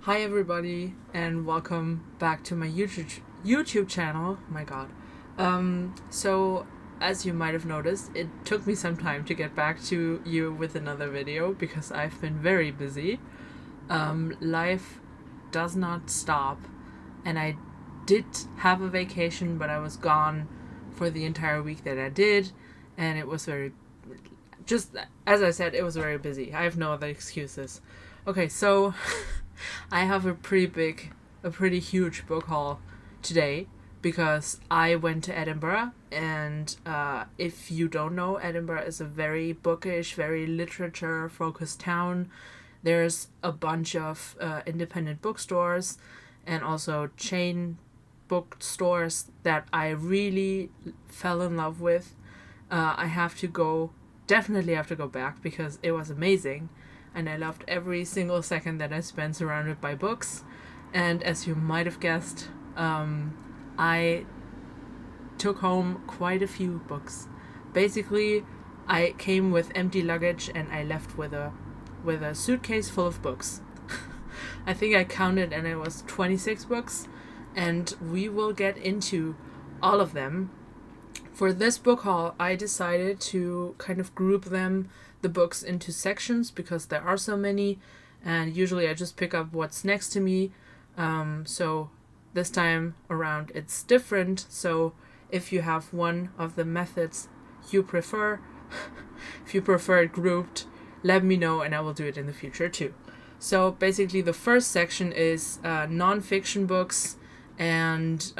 Hi everybody and welcome back to my YouTube channel. My god. So as you might have noticed, it took me some time to get back to you with another video because I've been very busy. Life does not stop, and I did have a vacation, but I was gone for the entire week that I did, and it was just as I said, it was very busy. I have no other excuses. Okay, so I have a pretty huge book haul today because I went to Edinburgh, and if you don't know, Edinburgh is a very bookish, very literature focused town. There's a bunch of independent bookstores and also chain bookstores that I really fell in love with. Definitely have to go back because it was amazing, and I loved every single second that I spent surrounded by books. And as you might have guessed, I took home quite a few books. Basically, I came with empty luggage and I left with a suitcase full of books. I think I counted and it was 26 books, and we will get into all of them. For this book haul, I decided to kind of group the books into sections because there are so many, and usually I just pick up what's next to me. So this time around it's different. So if you have one of the methods you prefer, if you prefer it grouped, let me know and I will do it in the future too. So basically the first section is non-fiction books and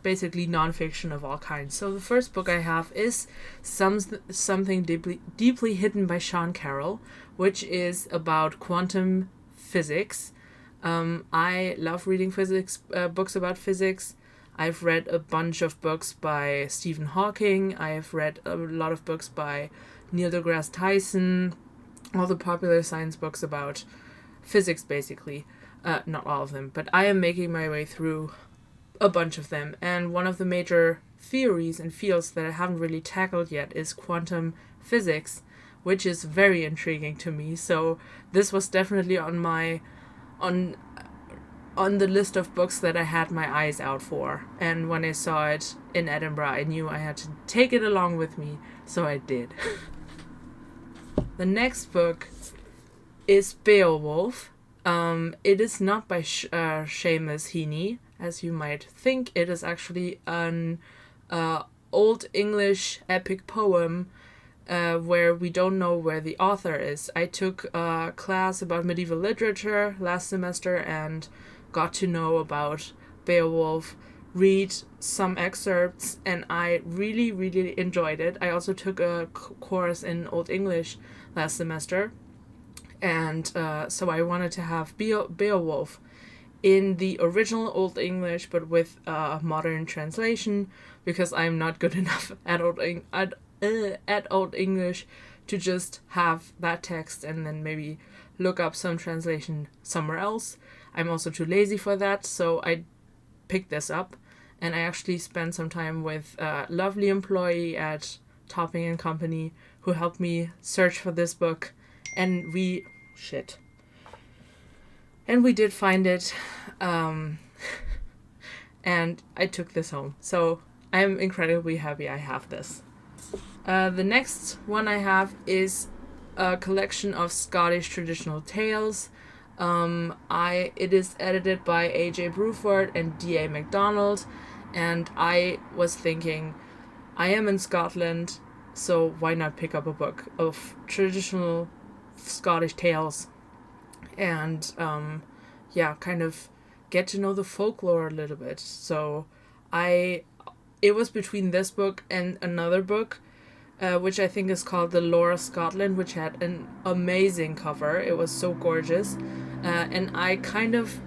basically non-fiction of all kinds. So the first book I have is something deeply hidden by Sean Carroll, which is about quantum physics. I love reading physics books about physics. I've read a bunch of books by Stephen Hawking. I've read a lot of books by Neil deGrasse Tyson, all the popular science books about physics basically. Not all of them, but I am making my way through a bunch of them, and one of the major theories and fields that I haven't really tackled yet is quantum physics, which is very intriguing to me. So this was definitely on the list of books that I had my eyes out for, and when I saw it in Edinburgh, I knew I had to take it along with me, so I did. The next book is Beowulf. It is not by Seamus Heaney, as you might think. It is actually an Old English epic poem where we don't know where the author is. I took a class about medieval literature last semester and got to know about Beowulf, read some excerpts, and I really, really enjoyed it. I also took a course in Old English last semester, and so I wanted to have Beowulf in the original Old English, but with a modern translation, because I'm not good enough at Old English to just have that text and then maybe look up some translation somewhere else. I'm also too lazy for that, so I picked this up, and I actually spent some time with a lovely employee at Topping and Company who helped me search for this book, and we did find it, and I took this home. So I'm incredibly happy I have this. The next one I have is a collection of Scottish traditional tales. It is edited by A.J. Bruford and D.A. MacDonald, and I was thinking, I am in Scotland, so why not pick up a book of traditional Scottish tales and kind of get to know the folklore a little bit. So it was between this book and another book, which I think is called The Lore of Scotland, which had an amazing cover. It was so gorgeous, and I kind of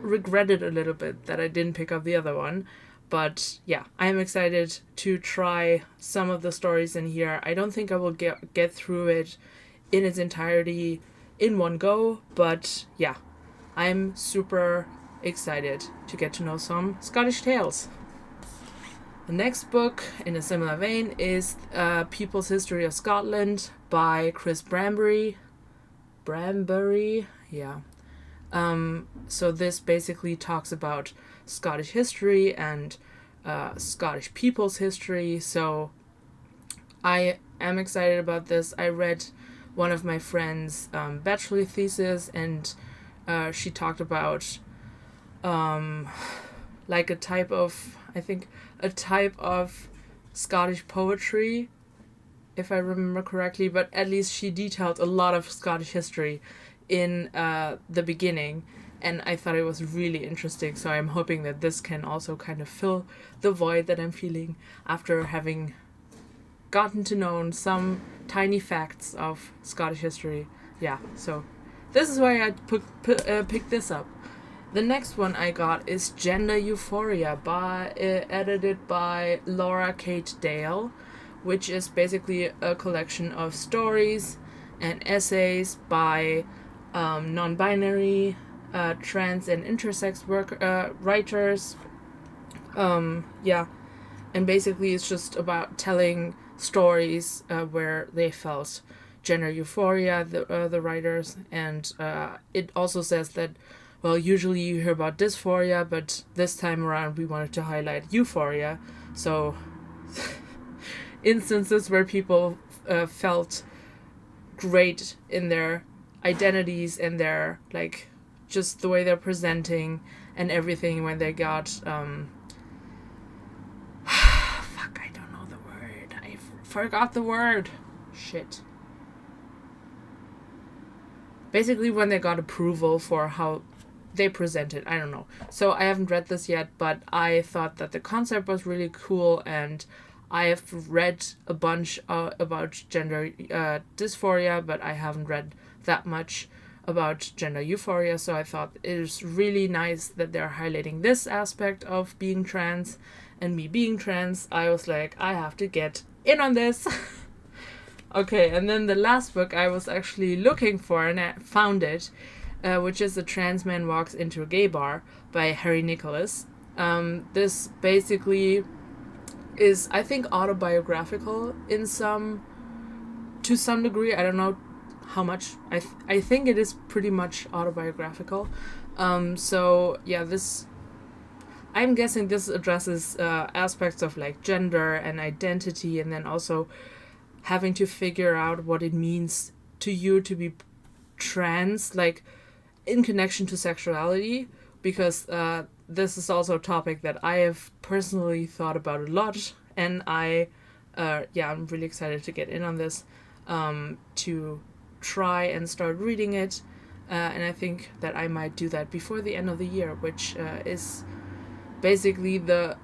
regretted a little bit that I didn't pick up the other one. But yeah, I am excited to try some of the stories in here. I don't think I will get through it in its entirety in one go, but yeah, I'm super excited to get to know some Scottish tales. The next book, in a similar vein, is People's History of Scotland by Chris Brambury. Yeah. So this basically talks about Scottish history and Scottish people's history. So I am excited about this. I read one of my friend's bachelor thesis, and she talked about like a type of Scottish poetry, if I remember correctly, but at least she detailed a lot of Scottish history in the beginning, and I thought it was really interesting. So I'm hoping that this can also kind of fill the void that I'm feeling after having gotten to know some tiny facts of Scottish history. Yeah, so this is why I picked this up. The next one I got is Gender Euphoria, edited by Laura Kate Dale, which is basically a collection of stories and essays by non-binary, trans and intersex writers. And basically it's just about telling stories where they felt gender euphoria, the writers, and it also says that, well, usually you hear about dysphoria, but this time around we wanted to highlight euphoria. So instances where people felt great in their identities and their, like, just the way they're presenting and everything, when they got I don't know the word. I forgot the word. Shit. Basically when they got approval for how they presented. I don't know. So I haven't read this yet, but I thought that the concept was really cool, and I have read a bunch about gender dysphoria, but I haven't read that much about gender euphoria, so I thought it is really nice that they're highlighting this aspect of being trans. And me being trans, I was like, I have to get in on this. Okay, and then the last book I was actually looking for, and I found it, which is A Trans Man Walks into a Gay Bar by Harry Nicholas. This basically is, I think, autobiographical to some degree. I don't know how much. I think it is pretty much autobiographical. So yeah, I'm guessing this addresses aspects of like gender and identity, and then also having to figure out what it means to you to be trans, like in connection to sexuality, because this is also a topic that I have personally thought about a lot, and I'm really excited to get in on this, to try and start reading it, and I think that I might do that before the end of the year, which is basically the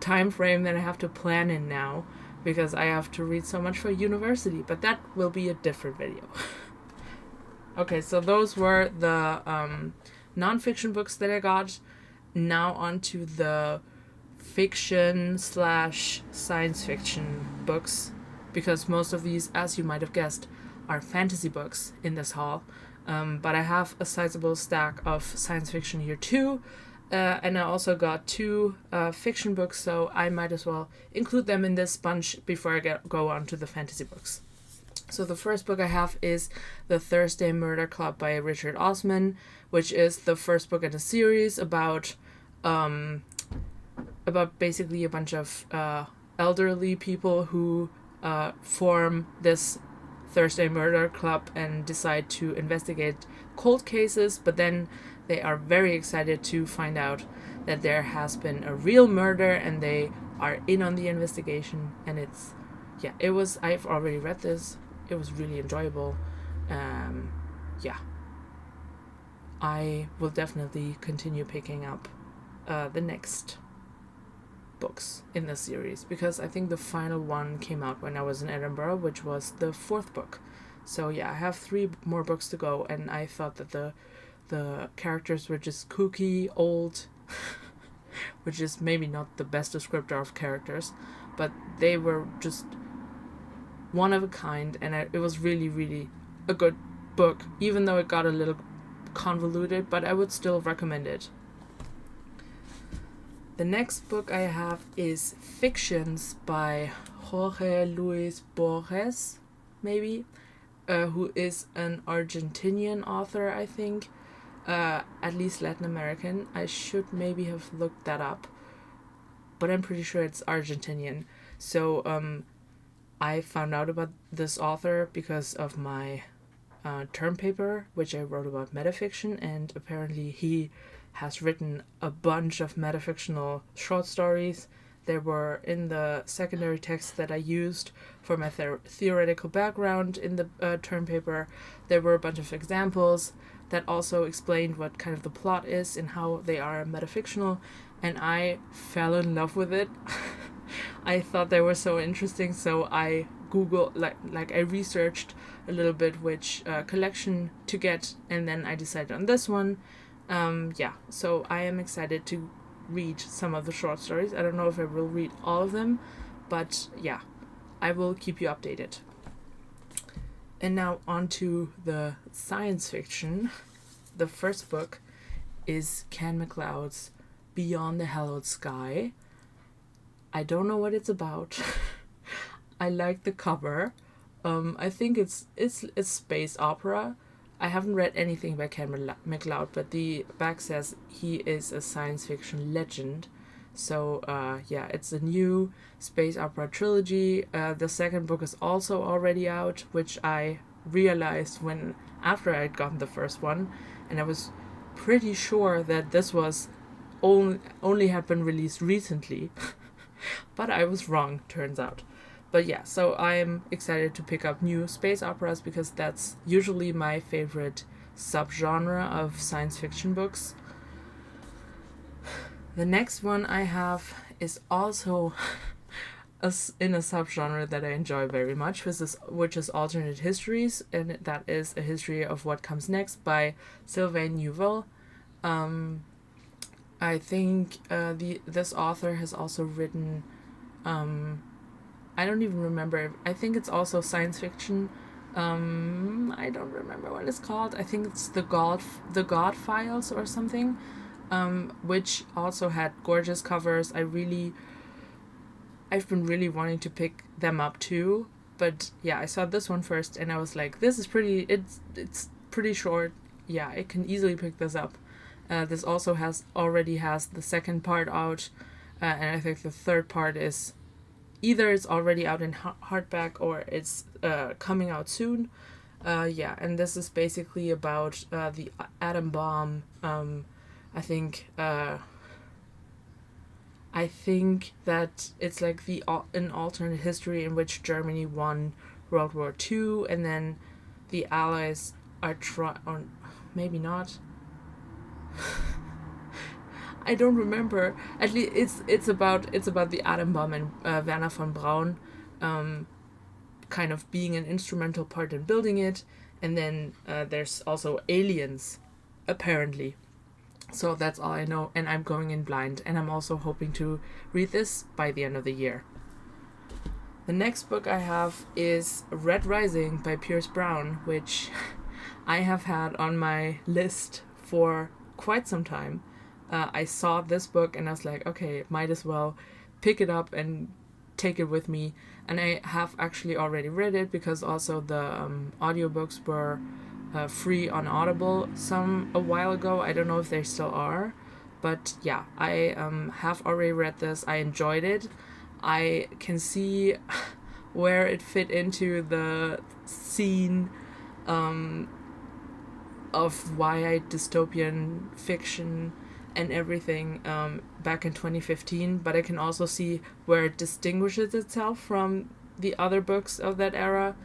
time frame that I have to plan in now, because I have to read so much for university, but that will be a different video. Okay, so those were the non-fiction books that I got. Now on to the fiction / science fiction books, because most of these, as you might have guessed, are fantasy books in this haul. But I have a sizable stack of science fiction here too. And I also got 2 fiction books, so I might as well include them in this bunch before I go on to the fantasy books. So the first book I have is The Thursday Murder Club by Richard Osman, which is the first book in a series about basically a bunch of elderly people who form this Thursday Murder Club and decide to investigate cold cases, but then they are very excited to find out that there has been a real murder, and they are in on the investigation. And I've already read this. It was really enjoyable. I will definitely continue picking up the next books in the series, because I think the final one came out when I was in Edinburgh, which was the 4th book. So yeah, I have 3 more books to go, and I thought that the characters were just kooky, old, which is maybe not the best descriptor of characters, but they were just one of a kind, and it was really, really a good book, even though it got a little convoluted, but I would still recommend it. The next book I have is Fictions by Jorge Luis Borges, maybe, who is an Argentinian author, I think. at least Latin American. I should maybe have looked that up, but I'm pretty sure it's Argentinian. So I found out about this author because of my term paper, which I wrote about metafiction, and apparently he has written a bunch of metafictional short stories. They were in the secondary text that I used for my theoretical background in the term paper. There were a bunch of examples that also explained what kind of the plot is and how they are metafictional, and I fell in love with it. I thought they were so interesting, so I I researched a little bit which collection to get, and then I decided on this one. So I am excited to read some of the short stories. I don't know if I will read all of them, but yeah, I will keep you updated. And now on to the science fiction. The first book is Ken MacLeod's Beyond the Hallowed Sky. I don't know what it's about. I like the cover. I think it's space opera. I haven't read anything by Ken MacLeod, but the back says he is a science fiction legend. So it's a new space opera trilogy. The second book is also already out, which I realized after I'd gotten the first one, and I was pretty sure that this was only had been released recently. But I was wrong, turns out. But yeah, so I'm excited to pick up new space operas because that's usually my favorite subgenre of science fiction books. The next one I have is also in a subgenre that I enjoy very much, which is alternate histories, and that is A History of What Comes Next by Sylvain Neuvel. I think this author has also written, I don't even remember. I think it's also science fiction. I don't remember what it's called. I think it's the God Files or something, which also had gorgeous covers. I've been really wanting to pick them up too. But yeah, I saw this one first and I was like, this is pretty. It's pretty short. Yeah, I can easily pick this up. This also already has the second part out, and I think the third part is either it's already out in hardback or it's coming out soon. And this is basically about the atom bomb. I think that it's like an alternate history in which Germany won World War II, and then the Allies are or maybe not. I don't remember. At least it's about the atom bomb and Werner von Braun, kind of being an instrumental part in building it, and then there's also aliens, apparently. So that's all I know, and I'm going in blind, and I'm also hoping to read this by the end of the year. The next book I have is Red Rising by Pierce Brown, which I have had on my list for quite some time. I saw this book and I was like, okay, might as well pick it up and take it with me. And I have actually already read it because also the audiobooks were free on Audible a while ago. I don't know if they still are, but yeah, I have already read this. I enjoyed it. I can see where it fit into the scene of YA dystopian fiction and everything back in 2015, but I can also see where it distinguishes itself from the other books of that era.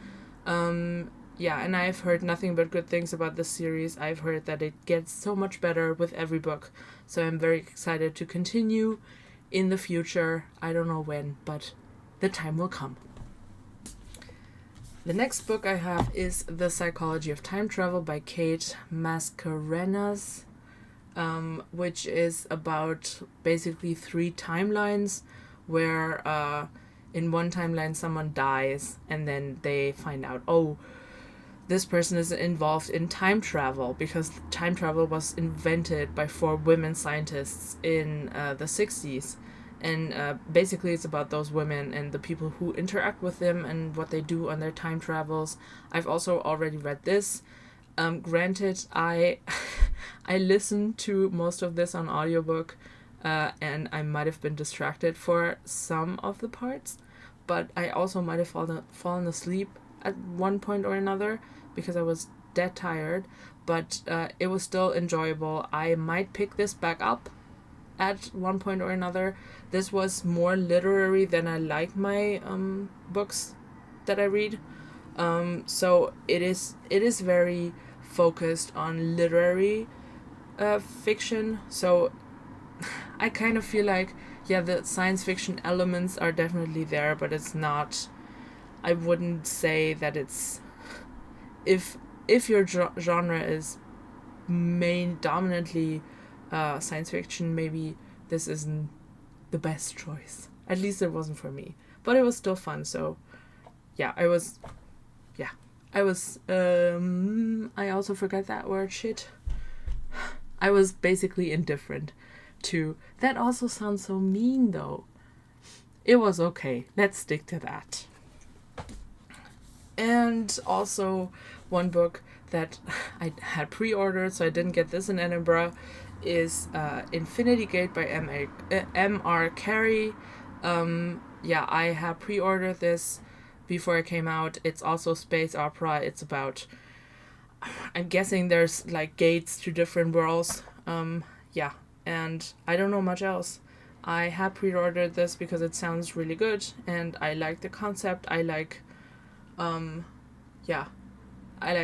And I've heard nothing but good things about this series. I've heard that it gets so much better with every book, so I'm very excited to continue in the future. I don't know when, but the time will come. The next book I have is The Psychology of Time Travel by Kate Mascarenhas, which is about basically 3 timelines where in one timeline someone dies and then they find out, oh, this person is involved in time travel because time travel was invented by 4 women scientists in the 60s. And basically it's about those women and the people who interact with them and what they do on their time travels. I've also already read this. Granted, I I listened to most of this on audiobook, and I might have been distracted for some of the parts, but I also might have fallen asleep at one point or another because I was dead tired, but it was still enjoyable. I might pick this back up at one point or another. This was more literary than I like my books that I read. So it is very focused on literary fiction. So I kind of feel like, yeah, the science fiction elements are definitely there, but it's not. I wouldn't say that it's. If your genre is dominantly science fiction, maybe this isn't the best choice. At least it wasn't for me, but it was still fun. So yeah, I was I also forgot that word, shit. I was basically indifferent to. That also sounds so mean though. It was okay. Let's stick to that. And also one book that I had pre-ordered, so I didn't get this in Edinburgh, is Infinity Gate by M.R. Carey. I had pre-ordered this before it came out. It's also space opera. It's about, I'm guessing there's like gates to different worlds. And I don't know much else. I had pre-ordered this because it sounds really good, and I like the concept. I like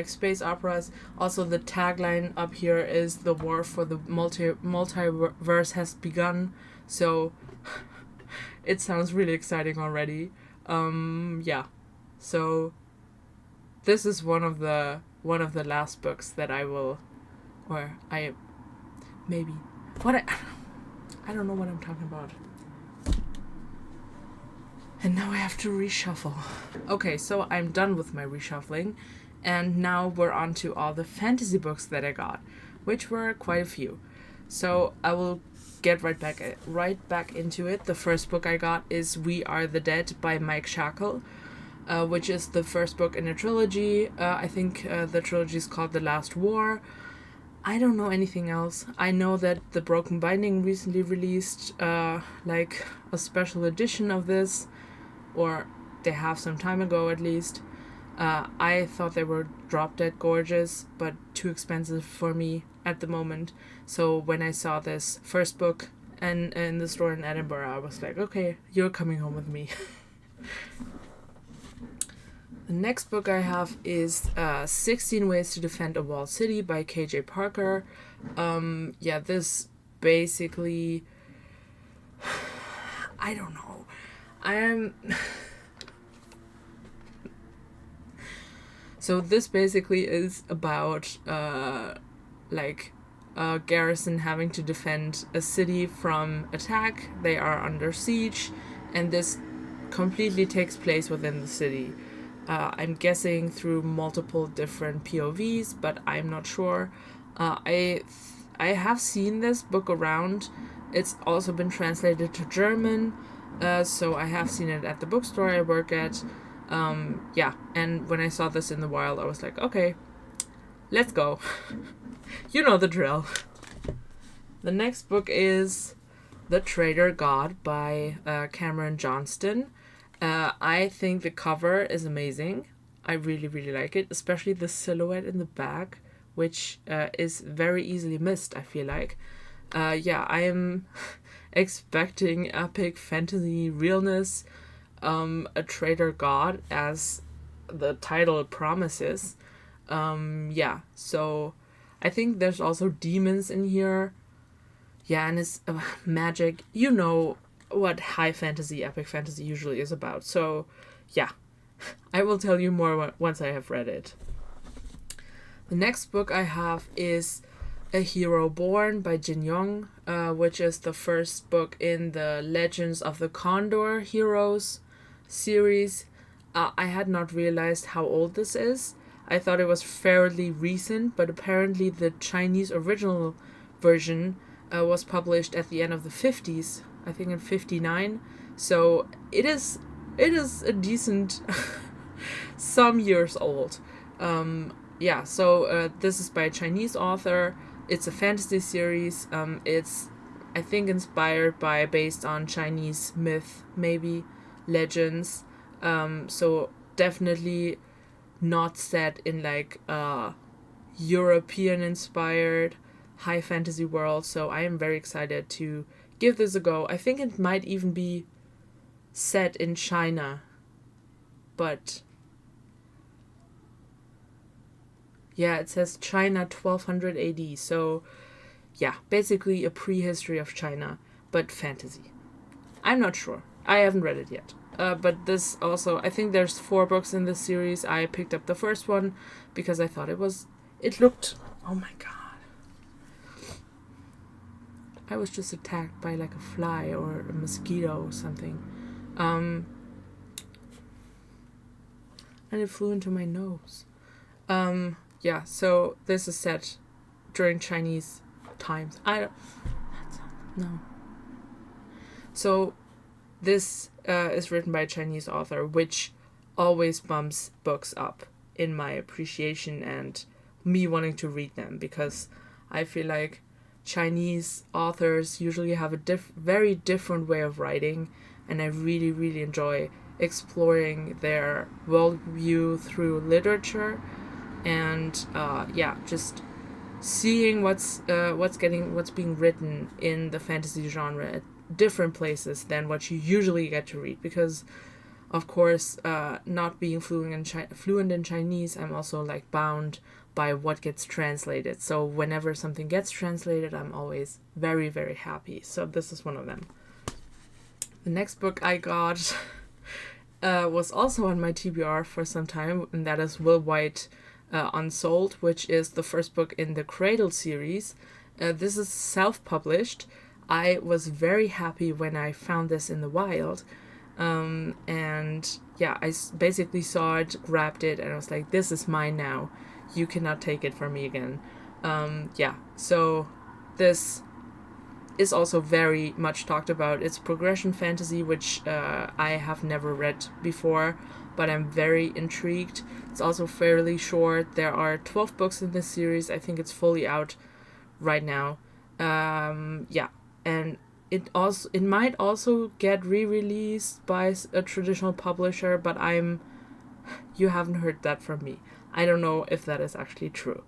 space operas. Also, the tagline up here is "The war for the multiverse has begun." So it sounds really exciting already. So this is one of the last books that I will, or I maybe I don't know what I'm talking about. And now I have to reshuffle. Okay, so I'm done with my reshuffling, and now we're on to all the fantasy books that I got, which were quite a few. So I will get right back into it. The first book I got is We Are the Dead by Mike Shackle, which is the first book in a trilogy. I think the trilogy is called The Last War. I don't know anything else. I know that the Broken Binding recently released like a special edition of this, or they have some time ago at least. I thought they were drop dead gorgeous, but too expensive for me at the moment. So when I saw this first book and in the store in Edinburgh, I was like, okay, you're coming home with me. The next book I have is 16 Ways to Defend a Walled City by K.J. Parker. This basically, I don't know. So this basically is about a garrison having to defend a city from attack. They are under siege, and this completely takes place within the city. I'm guessing through multiple different POVs, but I'm not sure. I have seen this book around. It's also been translated to German, so I have seen it at the bookstore I work at. And when I saw this in the wild, I was like, okay, let's go. You know the drill. The next book is The Traitor God by Cameron Johnston. I think the cover is amazing. I really, really like it, especially the silhouette in the back, which is very easily missed, I feel like. I am expecting epic fantasy realness, a traitor god, as the title promises. So I think there's also demons in here. Yeah, and it's magic. You know what high fantasy, epic fantasy usually is about. So, yeah, I will tell you more once I have read it. The next book I have is A Hero Born by Jin Young, which is the first book in the Legends of the Condor Heroes series. I had not realized how old this is. I thought it was fairly recent, but apparently the Chinese original version was published at the end of the 50s, I think in 59. So it is a decent some years old. So this is by a Chinese author. It's a fantasy series. It's, I think, based on Chinese myth, maybe legends. So definitely not set in like European inspired high fantasy world. So I am very excited to give this a go. I think it might even be set in China, but yeah, it says China 1200 AD. So yeah, basically a prehistory of China, but fantasy. I'm not sure. I haven't read it yet. But this also, I think there's 4 books in this series. I picked up the first one because I thought it looked, oh my god. I was just attacked by like a fly or a mosquito or something. And it flew into my nose. Yeah, so this is set during Chinese times. No. So this is written by a Chinese author, which always bumps books up in my appreciation and me wanting to read them, because I feel like Chinese authors usually have a very different way of writing, and I really, really enjoy exploring their worldview through literature, and just seeing what's being written in the fantasy genre at different places than what you usually get to read, because of course not being fluent in Chinese, I'm also like bound by what gets translated. So whenever something gets translated, I'm always very, very happy. So this is one of them. The next book I got was also on my TBR for some time, and that is Will White Unsold, which is the first book in the Cradle series. This is self-published. I was very happy when I found this in the wild. And yeah, I basically saw it, grabbed it, and I was like, this is mine now. You cannot take it from me again. So this is also very much talked about. It's progression fantasy, which I have never read before, but I'm very intrigued. It's also fairly short. There are 12 books in this series. I think it's fully out right now. And it might also get re-released by a traditional publisher, but you haven't heard that from me. I don't know if that is actually true.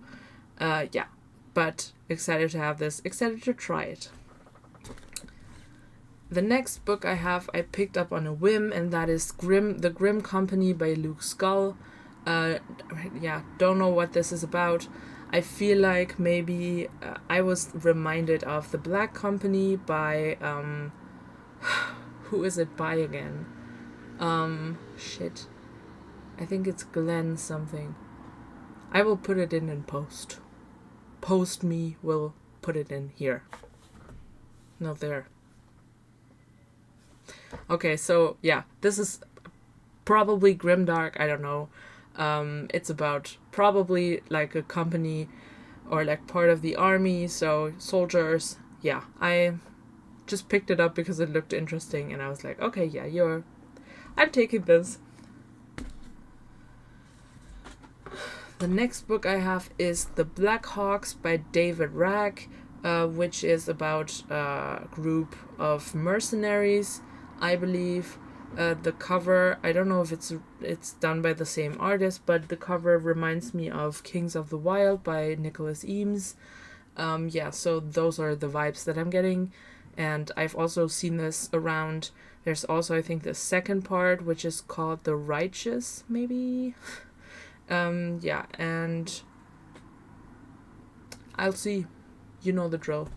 But excited to have this, excited to try it. The next book I picked up on a whim, and that is The Grim Company by Luke Scull. Don't know what this is about. I feel like maybe I was reminded of The Black Company by, who is it by again? I think it's Glen something. I will put it in post. Post me will put it in here. No, there. Okay, so yeah, this is probably grimdark, I don't know. It's about probably like a company or like part of the army, so soldiers. Yeah, I just picked it up because it looked interesting, and I was like, okay, yeah, I'm taking this. The next book I have is The Black Hawks by David Ragg, which is about a group of mercenaries, I believe. The cover, I don't know if it's done by the same artist, but the cover reminds me of Kings of the Wild by Nicholas Eames. So those are the vibes that I'm getting. And I've also seen this around. There's also, I think, the second part, which is called The Righteous, maybe? And I'll see. You know the drill.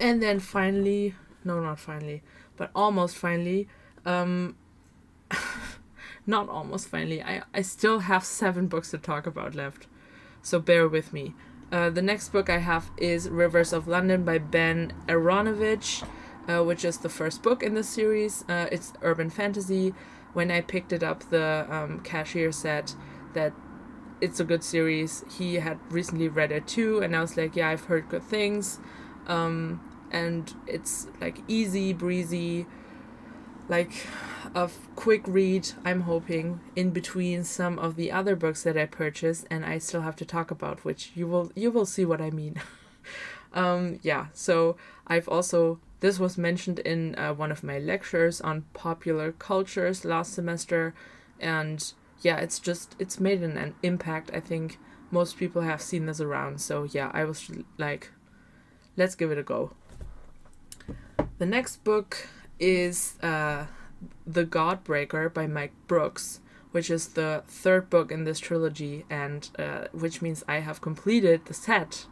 And then finally, no, not finally, but almost finally, not almost finally, I still have 7 books to talk about left, so bear with me. The next book I have is Rivers of London by Ben Aronovich, which is the first book in the series. It's urban fantasy. When I picked it up, the cashier said that it's a good series. He had recently read it too, and I was like, yeah, I've heard good things. And it's like easy breezy, like a quick read, I'm hoping, in between some of the other books that I purchased and I still have to talk about, which you will see what I mean. Yeah, so I've also, this was mentioned in one of my lectures on popular cultures last semester, and yeah, it's made an impact. I think most people have seen this around, so yeah, I was like, let's give it a go. The next book is The Godbreaker by Mike Brooks, which is the third book in this trilogy, and which means I have completed the set.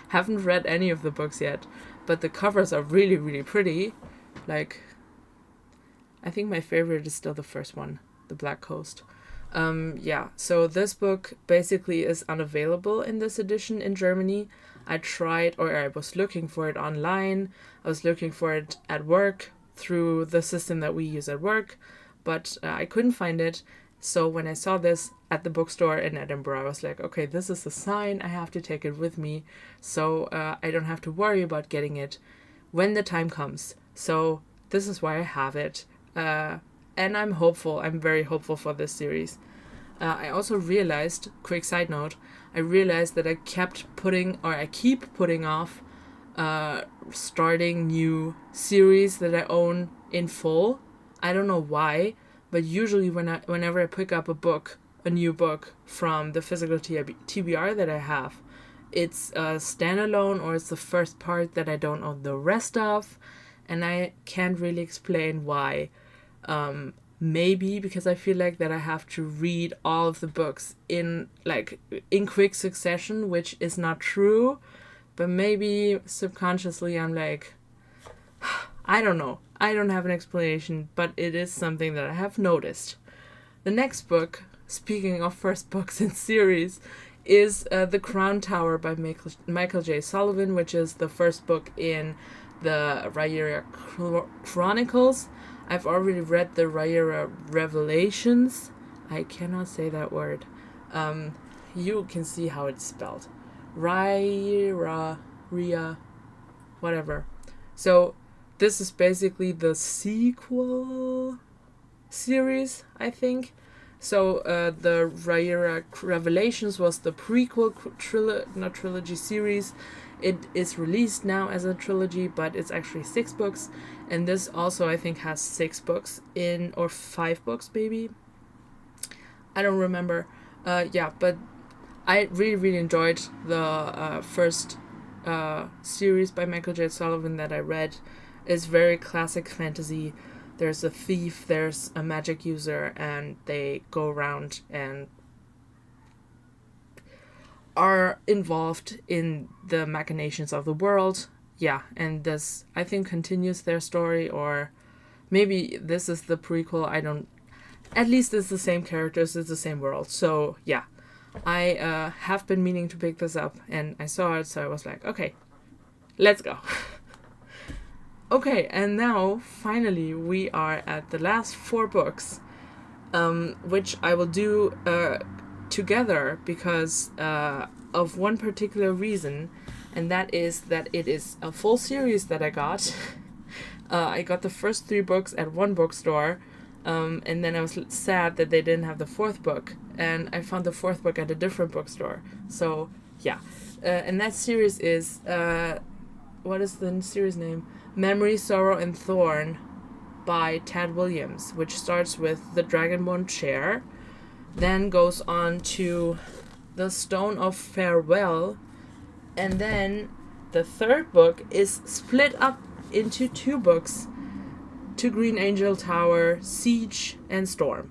Haven't read any of the books yet, but the covers are really, really pretty. Like, I think my favorite is still the first one, The Black Coast. Yeah, so this book basically is unavailable in this edition in Germany. I tried, or I was looking for it online. I was looking for it at work through the system that we use at work, but I couldn't find it. So when I saw this at the bookstore in Edinburgh, I was like, okay, this is a sign. I have to take it with me, so I don't have to worry about getting it when the time comes. So this is why I have it. And I'm hopeful. I'm very hopeful for this series. I also realized, quick side note, I realized that I keep putting off starting new series that I own in full. I don't know why, but usually whenever I pick up a new book from the physical TBR that I have, it's a standalone or it's the first part that I don't own the rest of, and I can't really explain why. Maybe because I feel like that I have to read all of the books in quick succession, which is not true, but maybe subconsciously I'm like, I don't know. I don't have an explanation, but it is something that I have noticed. The next book, speaking of first books in series, is The Crown Tower by Michael J. Sullivan, which is the first book in the Rhaenyra Chronicles. I've already read the Rhaenyra Revelations. I cannot say that word. You can see how it's spelled. Rhaenyra, whatever. So this is basically the sequel series, I think. So the Rhaenyra Revelations was the prequel trilogy series. It is released now as a trilogy, but it's actually 6 books. And this also, I think, has 6 books or 5 books, maybe. I don't remember. Yeah, but I really, really enjoyed the first series by Michael J. Sullivan that I read. It's very classic fantasy. There's a thief, there's a magic user, and they go around and are involved in the machinations of the world. Yeah, and this, I think, continues their story, or maybe this is the prequel. At least it's the same characters, it's the same world. So, yeah, I have been meaning to pick this up, and I saw it, so I was like, okay, let's go. Okay, and now, finally, we are at the last 4 books, which I will do together because of one particular reason, and that is that it is a full series that I got. I got the first 3 books at one bookstore, and then I was sad that they didn't have the 4th book, and I found the 4th book at a different bookstore. So, yeah. And that series is, what is the series name? Memory, Sorrow, and Thorn by Tad Williams, which starts with The Dragonborn Chair, then goes on to The Stone of Farewell, and then the 3rd book is split up into 2 books, To Green Angel Tower, Siege, and Storm.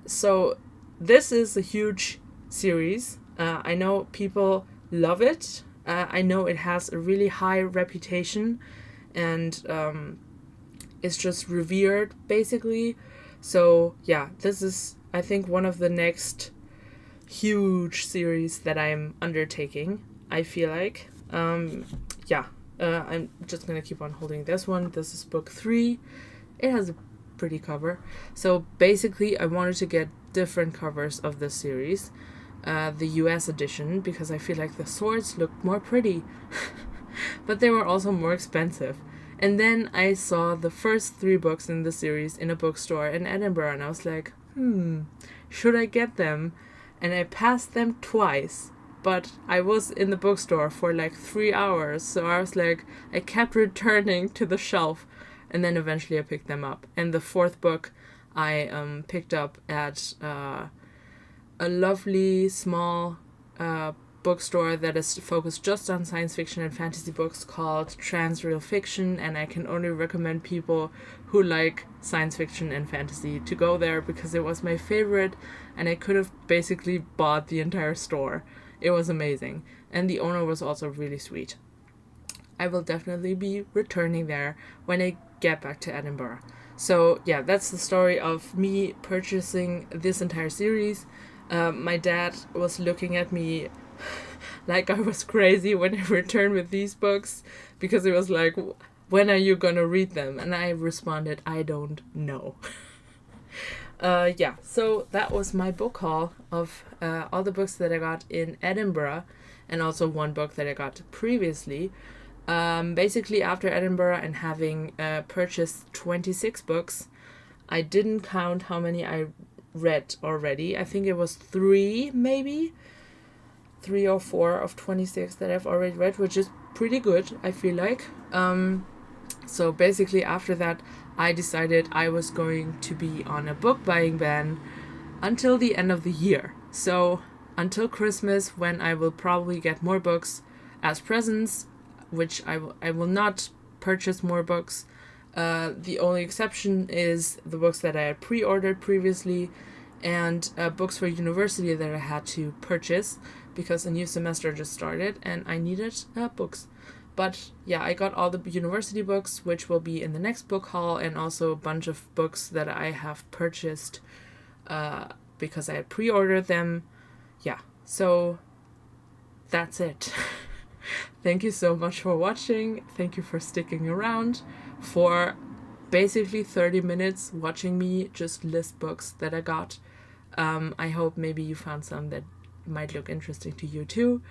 So this is a huge series. I know people love it. I know it has a really high reputation, and it's just revered, basically. So, yeah, this is, I think, one of the next huge series that I'm undertaking, I feel like. Yeah, I'm just going to keep on holding this one. This is book 3. It has a pretty cover. So, basically, I wanted to get different covers of this series. The US edition, because I feel like the swords look more pretty. But they were also more expensive. And then I saw the first 3 books in the series in a bookstore in Edinburgh, and I was like, should I get them? And I passed them twice, but I was in the bookstore for like 3 hours, so I was like, I kept returning to the shelf, and then eventually I picked them up. And the 4th book I picked up at a lovely small bookstore that is focused just on science fiction and fantasy books called Transreal Fiction, and I can only recommend people who like science fiction and fantasy to go there because it was my favorite, and I could have basically bought the entire store. It was amazing, and the owner was also really sweet. I will definitely be returning there when I get back to Edinburgh. So yeah, that's the story of me purchasing this entire series. My dad was looking at me like I was crazy when I returned with these books, because it was like, when are you gonna read them? And I responded, I don't know. Yeah, so that was my book haul of all the books that I got in Edinburgh, and also one book that I got previously. Basically, after Edinburgh and having purchased 26 books, I didn't count how many I read already. I think it was 3, maybe 3 or 4 of 26 that I've already read, which is pretty good, I feel like. So basically after that, I decided I was going to be on a book buying ban until the end of the year. So until Christmas, when I will probably get more books as presents, which I will not purchase more books. The only exception is the books that I had pre-ordered previously, and books for university that I had to purchase because a new semester just started and I needed books. But yeah, I got all the university books, which will be in the next book haul, and also a bunch of books that I have purchased because I had pre-ordered them. Yeah, so that's it. Thank you so much for watching. Thank you for sticking around for basically 30 minutes watching me just list books that I got. I hope maybe you found some that might look interesting to you too.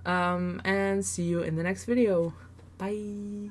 And see you in the next video. Bye.